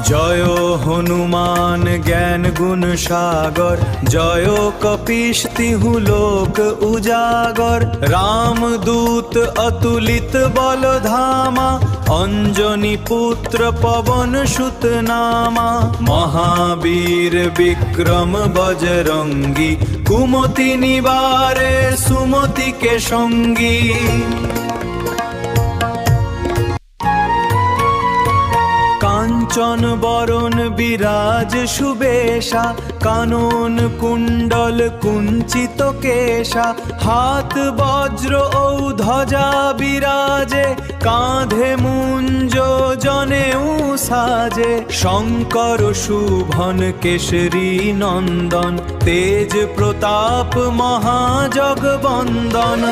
জয় হনুমান জ্ঞান গুণ সাগর, জয় কপিশ তিহু লোক উজাগর। রামদূত অতুলিত বল ধামা, অঞ্জনী পুত্র পবন সুত নামা। মহাবীর বিক্রম বজরঙ্গী, কুমতি নিবারে সুমতি কে সঙ্গী। কাঞ্চন বরণ বিরাজ সুবেশা, কানন কুণ্ডল কুঞ্চিত কেশা। হাত বজ্র ও ধ্বজা বিরাজে, কাঁধে মুঞ্জ জনেউ সাজে। শঙ্কর শুভন কেশরী নন্দন, তেজ প্রতাপ মহাজগবন্দন।